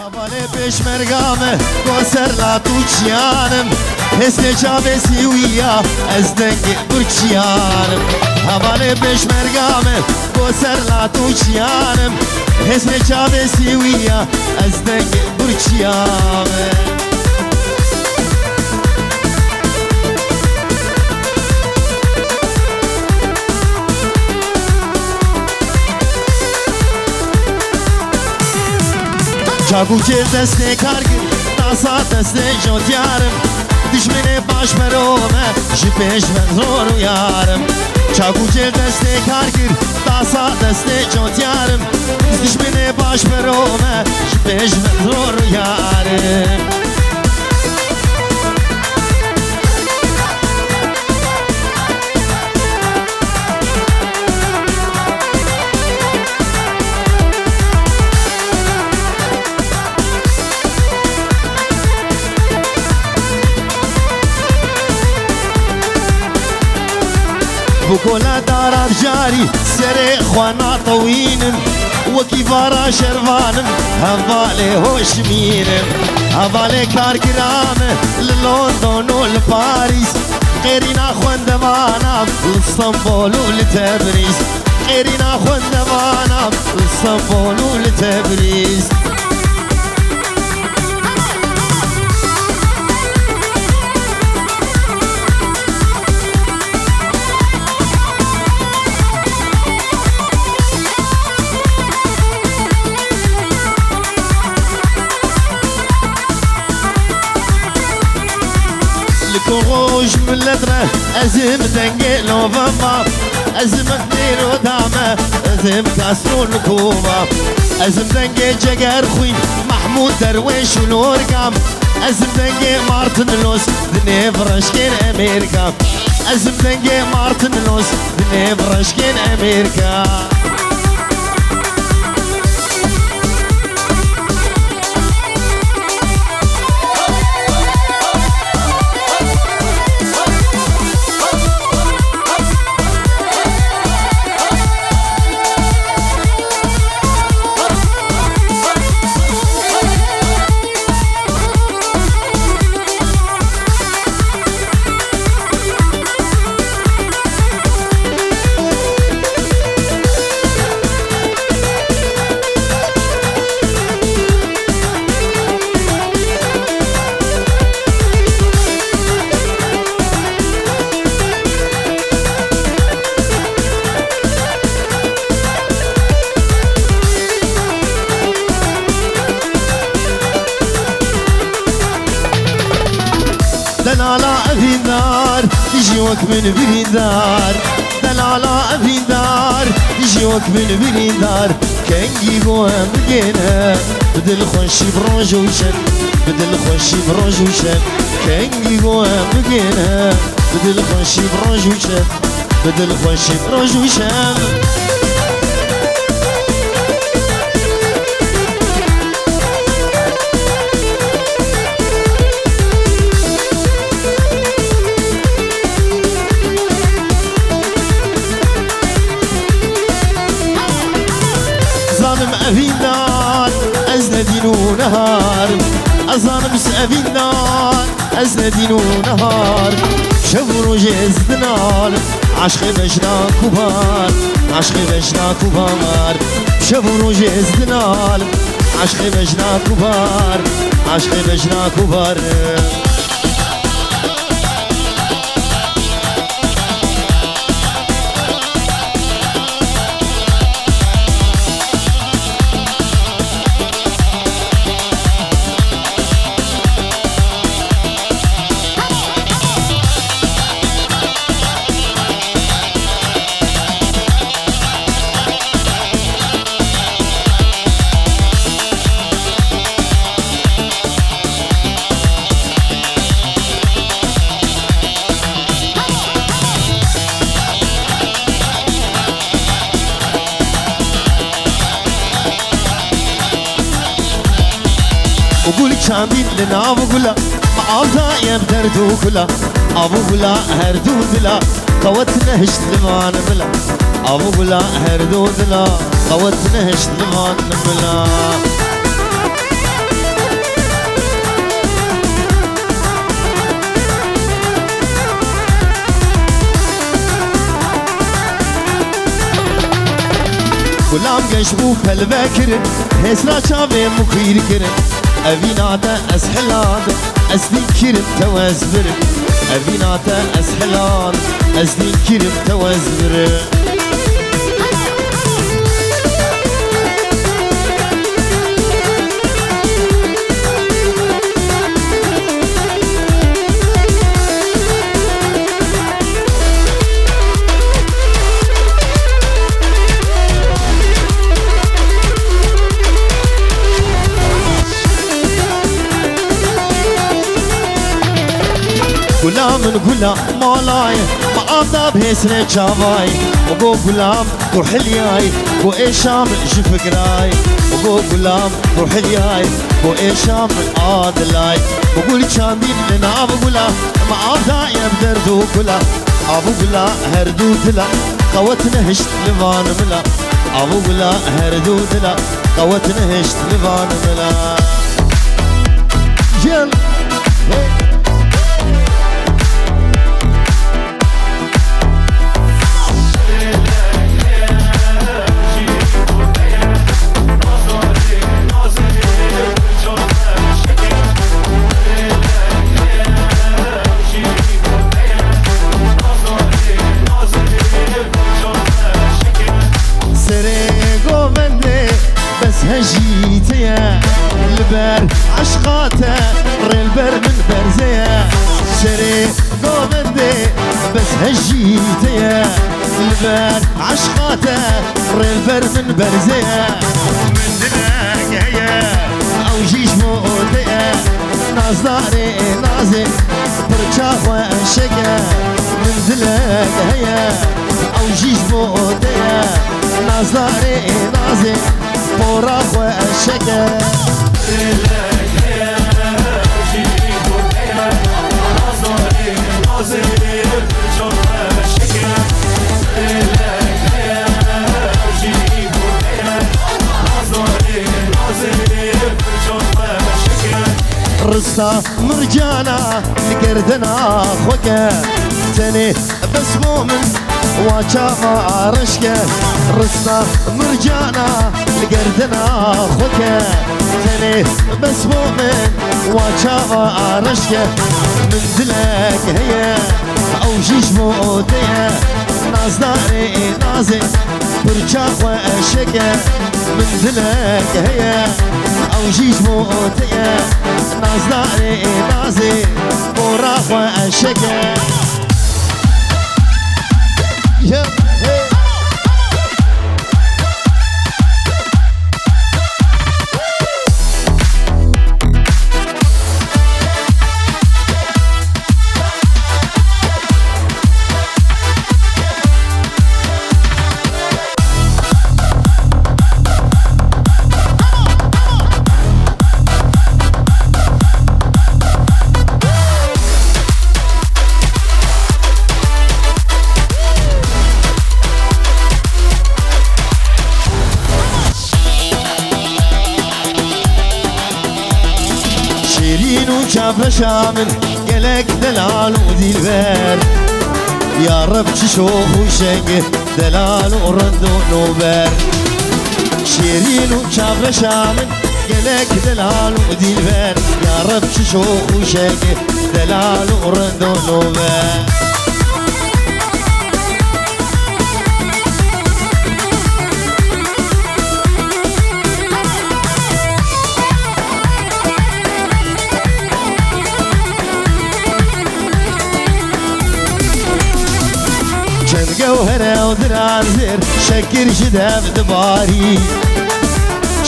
Havale peşmergame konserla tuçyanım Hesne çavesi uya ezdenge burçyanım Havale peşmergame konserla tuçyanım Hesne çavesi uya ezdenge burçyanım Çaku çev deste kargı, dasa deste jotyarım Düşmene baş verome, jipeş ve zor uyarım Çaku çev deste kargı, dasa deste jotyarım Düşmene baş verome, jipeş ve zor uyarım بكولا دارات جاري سري خوانا طوينم وكيفارا شرفانم هفالي هوش مينم هفالي كار كرامه للندن والباريس غيرنا خوان دمانا لاسطنبول ولتبريز غيرنا خوان دمانا لاسطنبول ولتبريز كوغوش من لدرة أزم دنجي لوفما أزم كبير ودامة أزم كاسرون كوما أزم دنجي جگر خوين محمود درويش ونورقام أزم دنجي مارتن لوس دنيف رشكين أمريكا أزم دنجي مارتن لوس دنيف رشكين أمريكا دلالا أفيدار يجيوك من بريدار دلالا أفيدار يجيوك من بريدار كنجي قوام بجينا بدل خوشي بروجوشن بدل خوشي بروجوشن كنجي قوام بجينا بدل خوشي بروجوشن بدل خوشي بروجوشن أفيدان أزنا دين ونهار أظلم أفيدان أزنا دين ونهار شفرو جزدنال عشق بشنا كبار عشق بشنا كبار شفرو جزدنال عشق بشنا كبار عشق بشنا كبار وقول چندین لناو گلا معاودا یم دردو گلا آبو گلا هر دو دلا قوت نهشت لمان ملا آبو گلا هر دو دلا قوت نهشت لمان ملا گلام گش بو پلوه کرن هسرا چاوه مخیر کرن اویناتا از حلال از دین کرن توز برن اویناتا از حلال از دین کرن توز برن غلام غلام مالاي معاذا بهسنة جاواي وقو غلام روح الياي قو إيشام شفقراي وقو غلام روح الياي قو إيشام عادلاي وقول شاندين لنا أبو غلام معاذا يبدردو غلا أبو غلا هردو دلا قوتنا هشت لفان ملا أبو غلا هردو دلا قوتنا هشت لفان ملا يلا هجيتيا البر عشقاته البر من برزيا شري قومندي بس هجيتيا البر عشقاته البر من برزيا من دلاك هيا او جيش موديا نازداري نازي برشاخ وانشقا من دلاك هيا او جيش موديا نازداري نازي فراغ وأشقى لك يا جيب وبيها نظري نظري برجع وأشقى لك يا جيب وبيها نظري نظري برجع وأشقى رصة مرجانا لقردنا خوكا تاني بس مؤمن وجاما رشكة رصة مرجانا لقردنا خوكا تاني بس مؤمن وجاما رشكة من دلك هي او جيش مودية ناز داري نازي برجاخ واشكة من دلك هي او جيش مودية ناز داري نازي براخ واشكة yeah. شاف شامل قلك دلال وديلبر يا رب تشوف وشنق دلال ورد ونوبر شيرين وشاف شامل قلك دلال وديلبر يا رب تشوف وشنق دلال ورد ونوبر جوهرة ودرازر شكر جداب دباري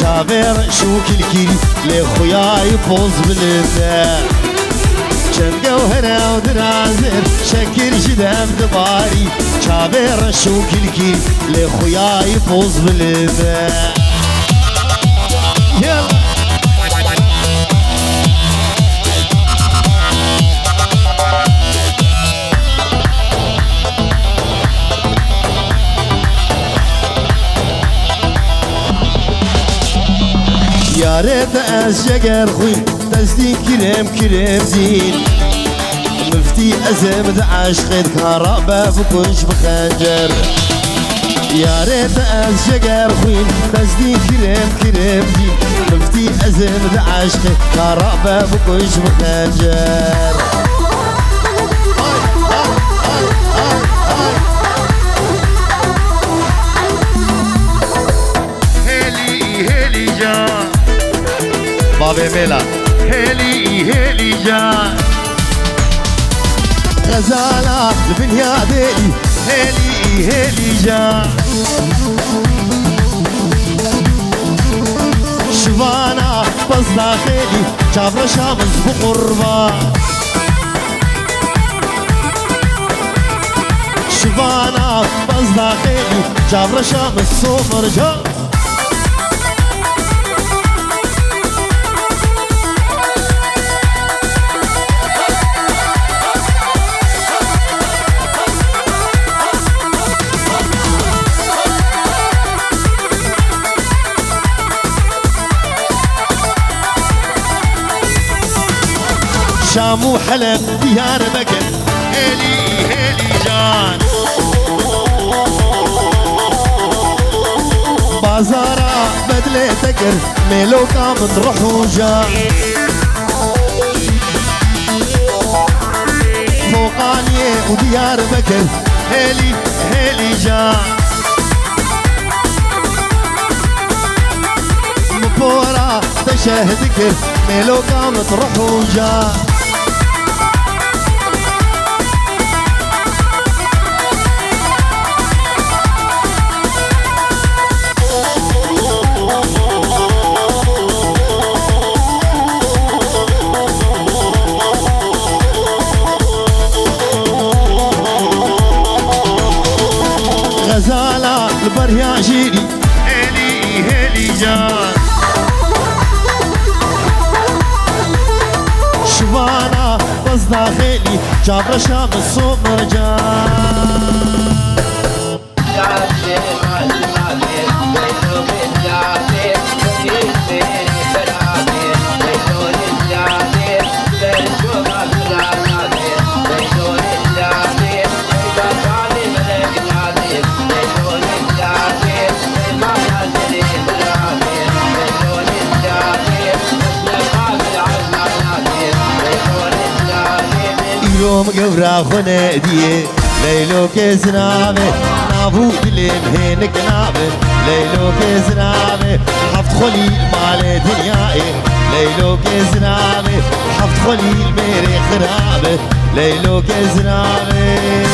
شابر شو كلكي لخوياي بوز بالباب شن جوهرة ودرازر شكر جداب دباري شابر شو كلكي لخوياي بوز بالباب يلا يا ريت أشجر خوي تزدين كريم زين مفتي أزم عشقت كهرباء بكونش بخنجر ياريت از جگر خوین دزدی کرم دی مفتی ازم دعشق کارابه بکش مخنجر هلی جان بابی میلا هلی جان غزالة البنيا ديلي هيلي جان شفانا بس داخلي جابر شامس بقربا شفانا بس داخلي جابر شامس سومر جان شام وحلب ديار بكر هيلي جان بازارا بدلي تكر ميلو كامل روح وجان فوقانية وديار بكر هيلي جان مبورا تشهدكر ميلو كامل روح وجان غزالة البريا جيري هيلي جان شفانا بس داخلي جابر شام الصومر جان يوم قبرا خناديه ليلو كزنابه نابو دلم هينك نابه ليلو كزنابه حفظ خليل مال دنياي ليلو كزنابه حفظ خليل ميري خرابه ليلو كزنابه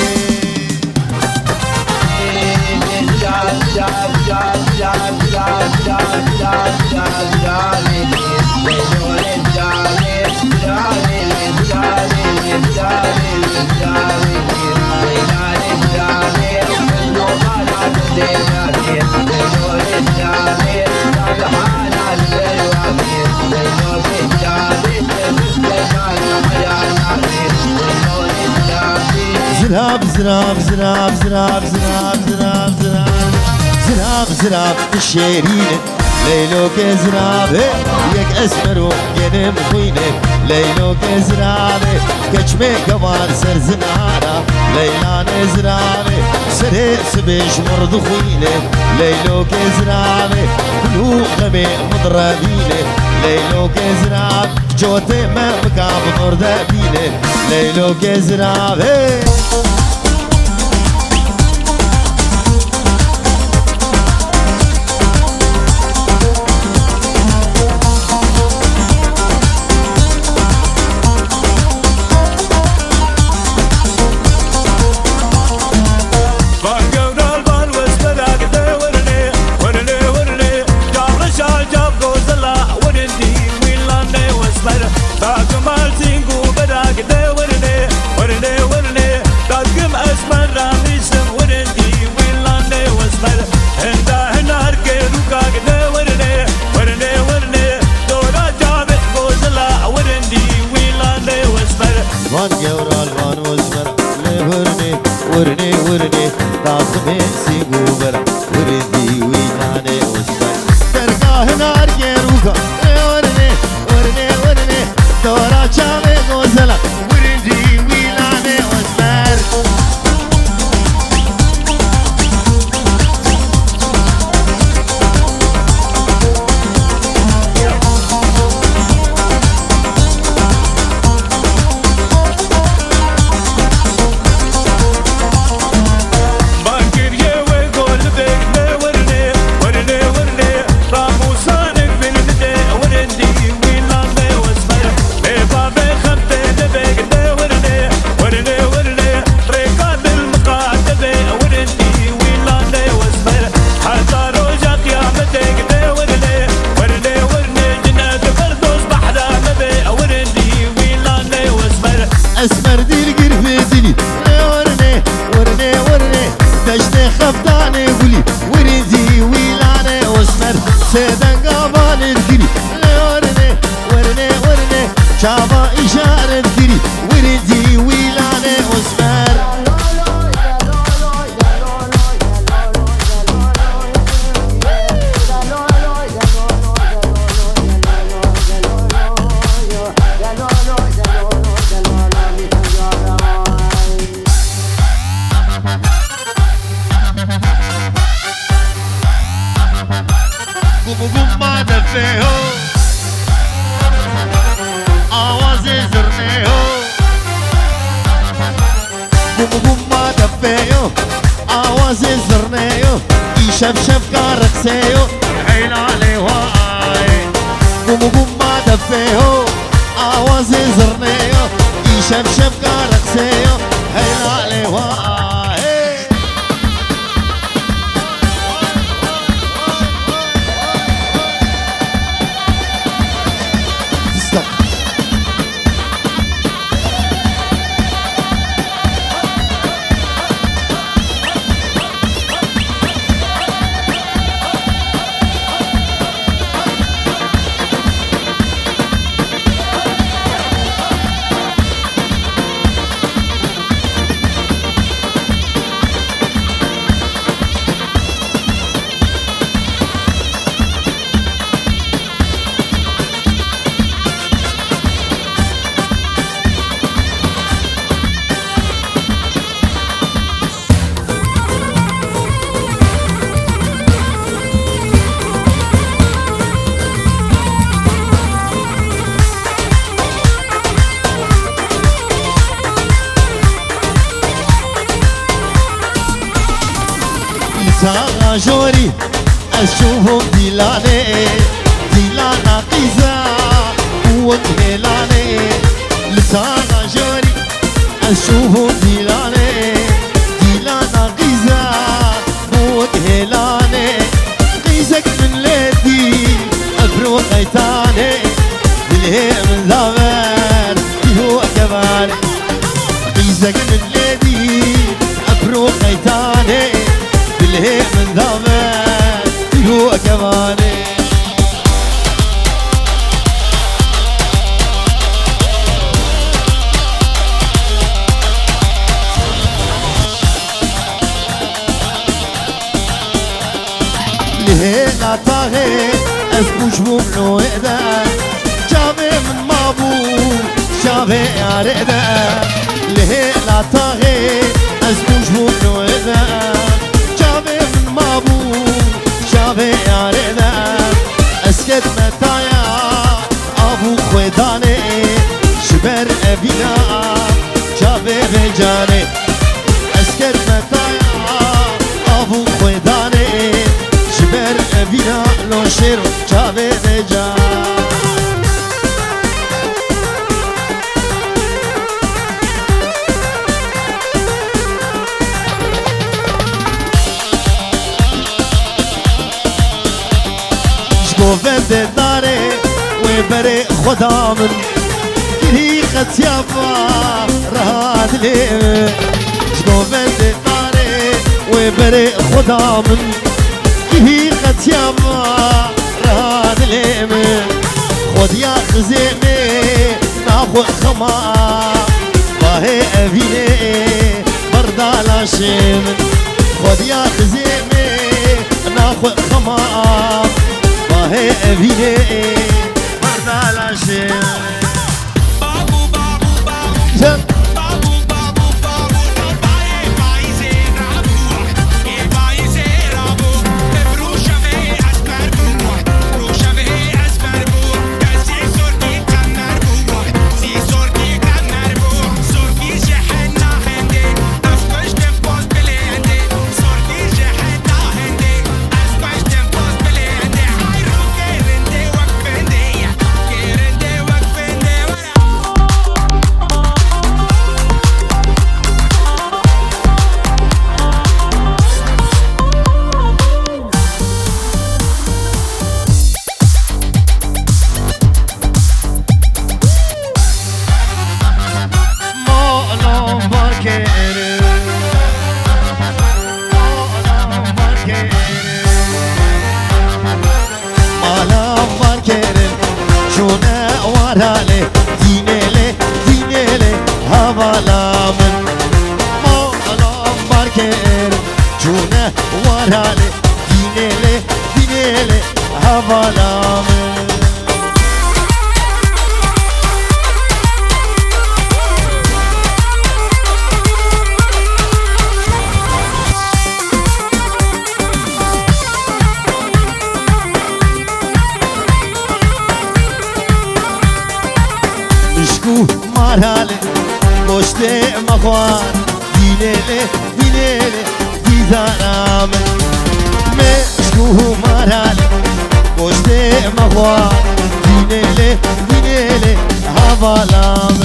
زراب الشيرين ليلو كزرابه يك اسمرو ينم خوينه ليلو كزرابه كچمه كوار سر زنارا ليلا نزرابه سر سبش مرض خوينه ليلو كزرابه كلو غبي مضربينه ليلو كزراب جوته ما مكاب مردبينه ليلو كزرابه ورني تعصبي سيبو برا وردي ويناني وسبر درقاه نار جيروكا ورني دورا چامي غوزلا وردي ويناني وسبر سيدن قابان الكري ورني ورني ورني شابا إشارة الكري وردي ويلاني أسمر ما دفيه آواز زرنيه بوم ما دفيه آواز زرنيه يشفشف كاركسيه حيلالي واي بوم ما دفيه آواز زرنيه يشفشف كاركسيه حيلالي واي جوري أشوفهم ديلاني ديلانا قيزة وكهلاني لسانا جوري أشوفهم ديلاني ديلانا قيزة وكهلاني قيزك من ليدي أبرو قيتاني بالهي من ذاور هو كمان قيزك من ليدي أبرو قيتاني بالهي من ذاك هو كماني لهي لا طاغي اسبوش بمنو إذا جابي من مابو جابي يا رئدا لهي لا طاغي اسبوش بمنو إذا شابه يارنا اسكت متايا ابو خويداني شبر ابينا شابه بجاني اسكت متايا ابو خويداني شبر ابينا لو شير شابه بجاني وفد داري وبري خدا من كري خد يابا رهاد لي وفد داري وبري خدا من كري خد يابا رهاد لي خد يا خزيمي ناخو خما باهي أبيني بردالا شمن خد يا خزيمي ناخو خما هي أبيني بردالا شمن بابو بابو بابو بابو بابو بابو باي باي زيرابو باي زيرابو بروشة في أسبر بو بروشة في أسبر بو سي صورتي كنر بو سي صورتي كنر بو صورتي جحنا هندي أفكش تنفوز بليندي صورتي جحنا هندي أفكش تنفوز بليندي هاي رو كيرندي وقفندي كيرندي وقفندي مارالي دينيلي دينيلي هوالا من مولا ماركير جونه ورالي دينيلي دينيلي هوالا من مارالي گوشته مخوان دینله دینله دیدارم مشکو مارالي گوشته مخوان دینله دینله هوالام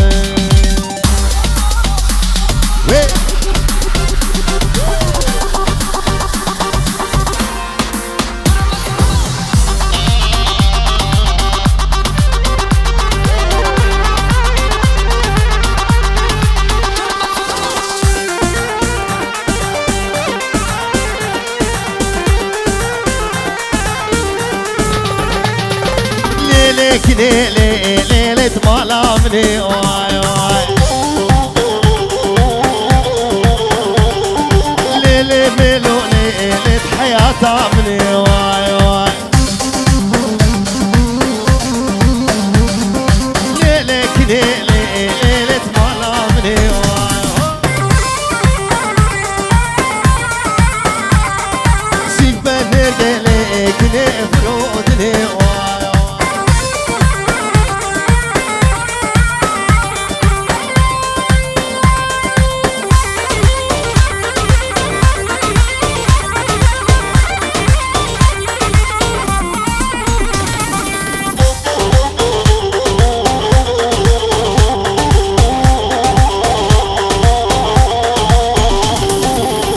ليلك ليلي ليلة ملامني واي واي ليلي ملو ليلة حياة عمني واي واي ليلك ليلي ليلة ملامني واي سيبا نرجلك نفرودني واي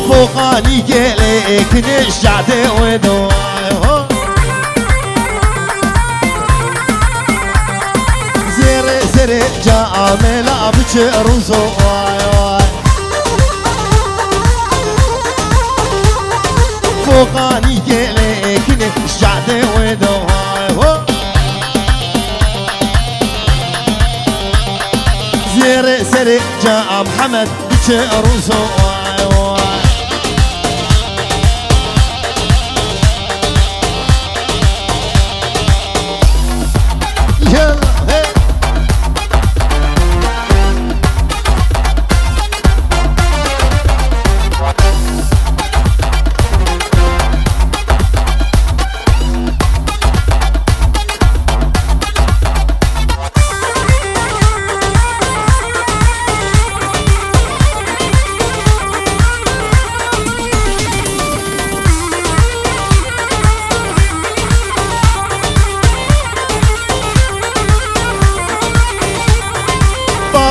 فوقاني جيلك نشعت ودواي زيري زيري جاء ملا بجرزو واي واي فوقاني جيلك نشعت ودواي زيري زيري جاء محمد بجرزو واي واي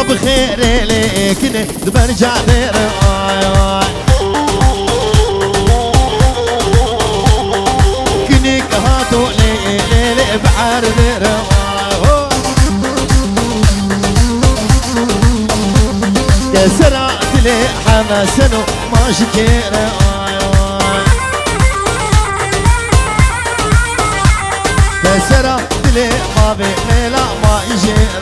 بخير ليك برجع دير كنيك هاتو ليلي بحر دير كسرات لي حماسنو ما شكير كسرات لي ما بيلا ما يجير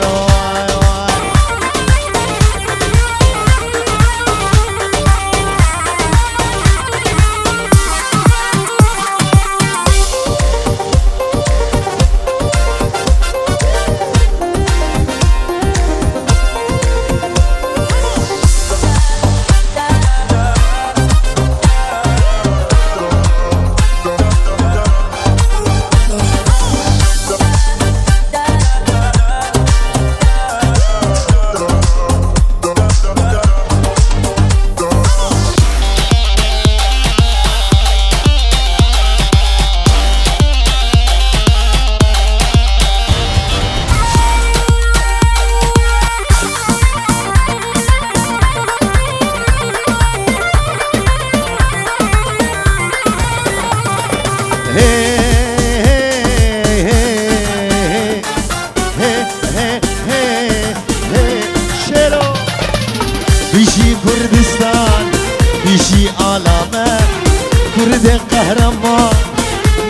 بيشي كردستان بيشي علامة كرد قهرمان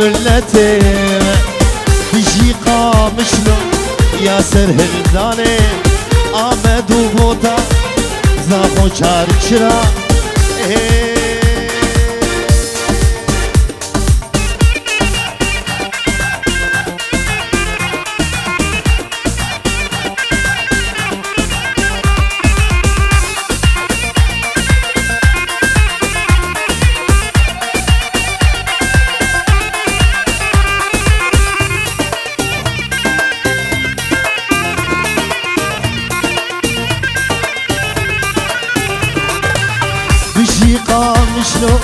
ملتي بيشي قامشلو یا سرهردانه آمد و بوتا زاخو چارچرا قامشلو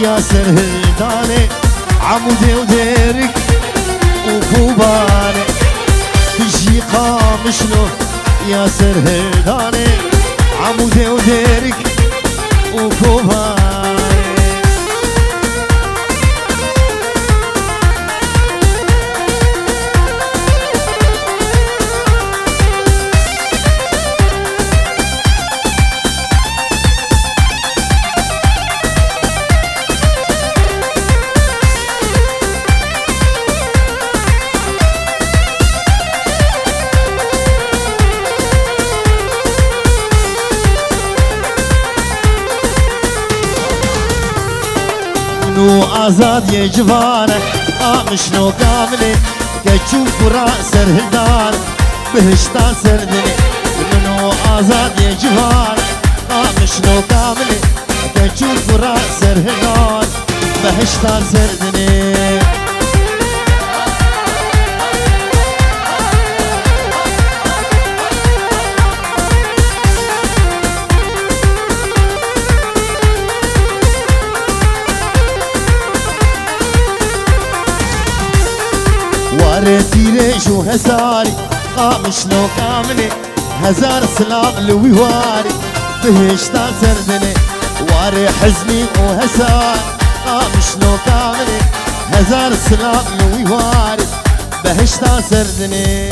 يا سرهرداني عمودي وديرك وكوباني بيجي قامشلو يا سرهرداني عمودي وديرك وكوباني نو آزاد یه جوانه آمشنو کامله کچو برا سرهدار بهشتا سردنه نو آزاد یه جوانه آمشنو کامله کچو برا سرهدار بهشتا سردنه واره تيريش وهساري قامشلو كاملي هزار سلام لويواري بهشتا سردني واره حزني وهساري قامشلو كاملي هزار سلام لويواري بهشتا سردني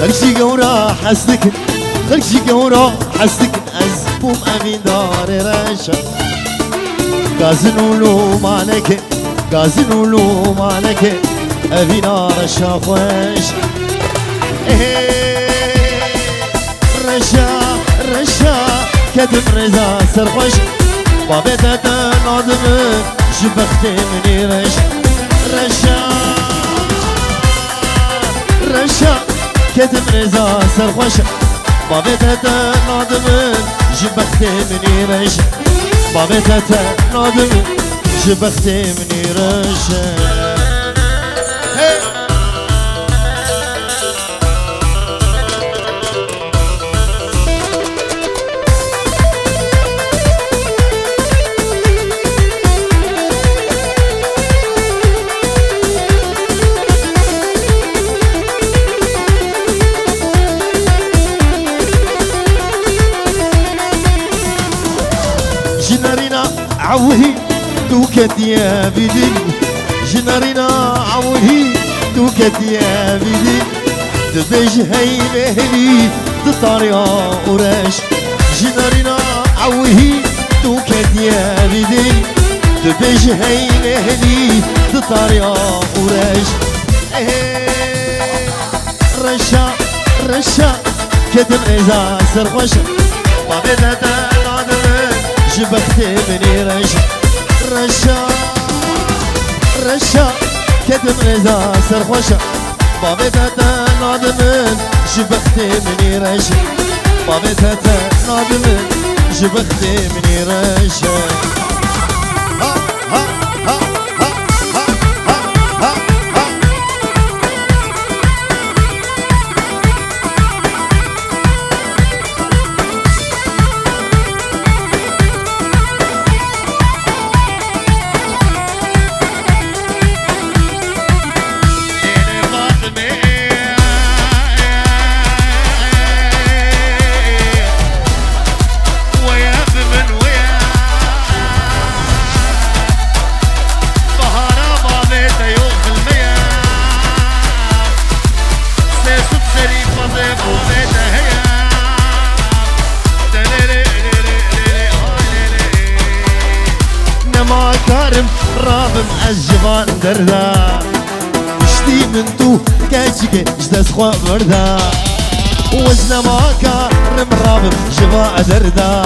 خلشي قورا حسدك خلشي قورا حسدك أزبوم أمين دار رشا قازنولو مالك قازنولو مالك أبينا رشا خوش رشا رشا كدم رزا سرخوش بابتا تنادم جبخت مني رش رشا رشا كدم رزا سرخوش بابتا تنادم جبخت مني رش بابتا تنادم جبخت مني رش جنارينا عوهي دوكت يا بدي جنارينا عوهي دوكت يا بدي دبج هاي بهلي تطاريا ورش جنارينا عوهي دوكت يا بدي دبج هاي بهلي تطاريا ورش رشا رشا كدم إذا سرخوش ما بدأت جبخت مني رشا رشا رشا كدم رزا سرخوشا بابتها نادمن جبختي مني رشا بابتها نادمن جبختي مني رشا ها ها ها ها ها ها ها رابم الجبان دردا مشتي من تو كاجيك جدس خوا بردا وزنا ما كارم رابم جبان دردا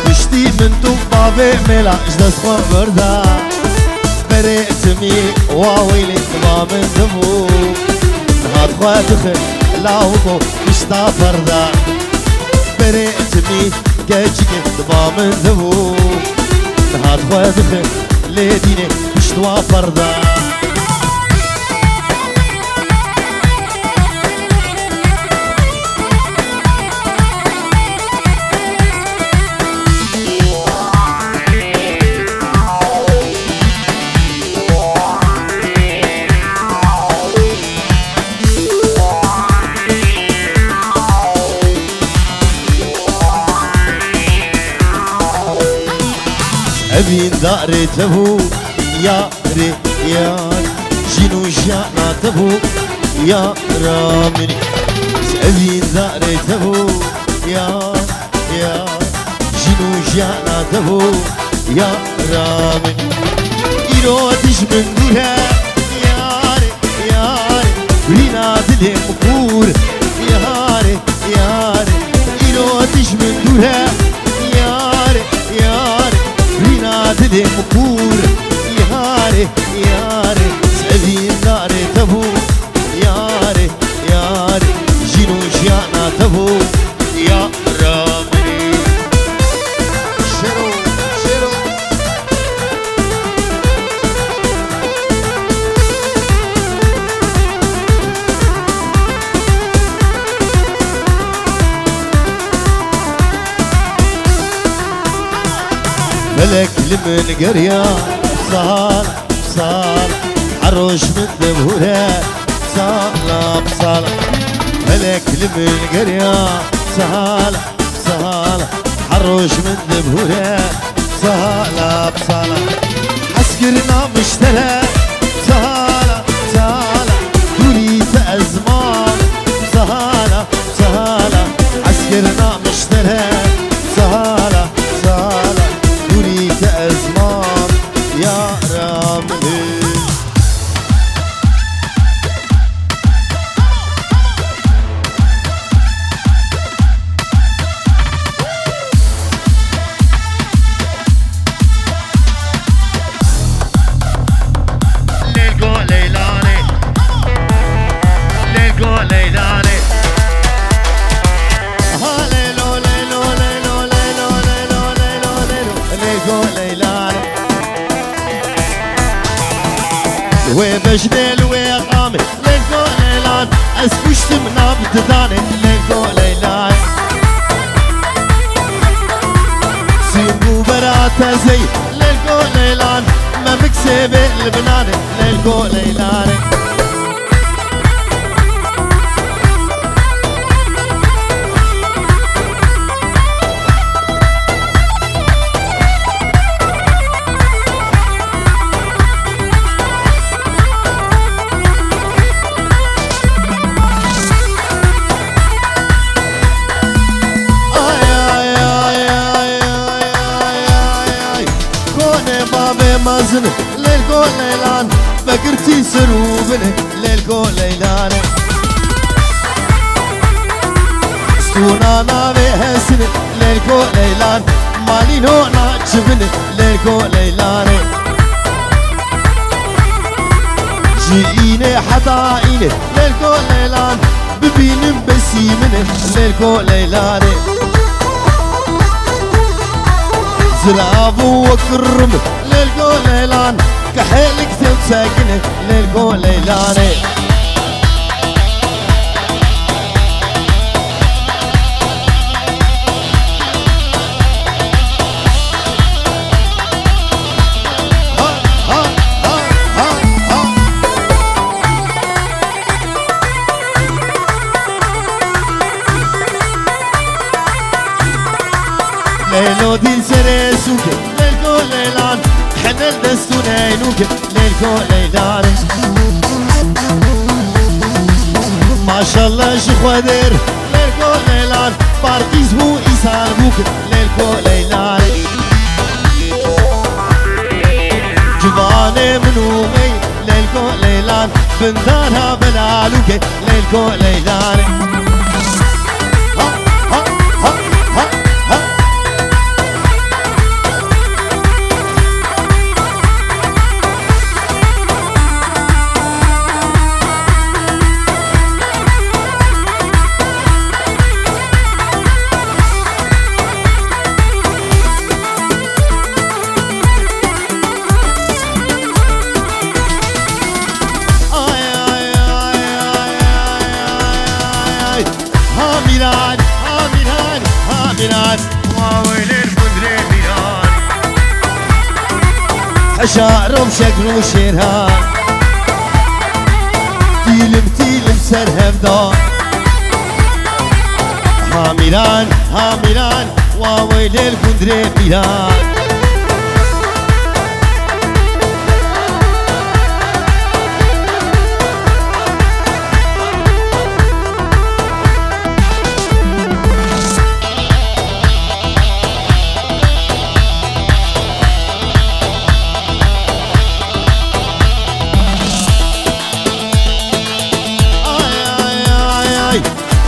مشتي من تو بابي ملا جدس خوا بردا بريتمي واويلي ما من دمو نهاد خوا دخل لاوبو مشتا فردا بريتمي كاجيك ما من دمو نهاد خوا دخل ليديني مشتوا فردا أبين داري تبو يا ريان جنو جانا تبو يا رامني أبين داري تبو يا جنو جانا تبو يا رامني إيرودش من دورها ياري رينا دلي مكور ياري إيرودش من دورها ياري رينا دلي مكور ياري سأبين داري تبو ياري جنو جانا تبو يا رامني شرو ملك لمن قرية صال عروش من دبورة صال ملك لمن قرية صال عروش من دبورة صال عسكرنا مشترى صال تريد أزمان صال عسكرنا مشترى صال تريد أزمان يا رامي وبجدل وقامي ليلكو ليلان اسكشت من ابتداني ليلكو ليلان سيمبو براتا زي ليلكو ليلان ما مكسب البناني ليلكو ليلان مازن ليلكو ليلان فكرتي سروبني ليلكو ليلان ستونا نابي هسن ليلكو ليلان مالينو ناتشبني ليلكو ليلان جيني حضايني ليلكو ليلان ببينم بسيمني ليلكو ليلاني زرابو وكرم ليلكو ليلان كحيلك تمسكني ليلكو ليلاني ليلو دين سرسوك ليلكو ليلان حنا الدستو ناينوك ليلكو ليلان ما شاء الله شيخ ودير ليلكو ليلان باركيز بو إيسان بوك ليلكو ليلان جباني منومي ليلكو ليلان بندارها بلالوك ليلكو ليلان هاميران هاميران هاميران واويل البدر ميران حشارهم شكل وشيران تيلم سرهم دار هاميران هاميران واويل البدر ميران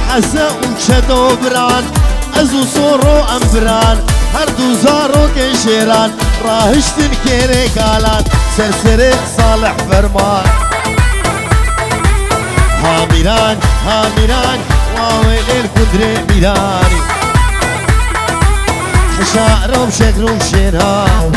حسا وشدو بران ازو صورو امبران هردو زارو كشيران راهشتن كيري قالان سرسري صالح فرمان هاميران هاميران واويل الكدري ميراني حشارهم شكرو شيران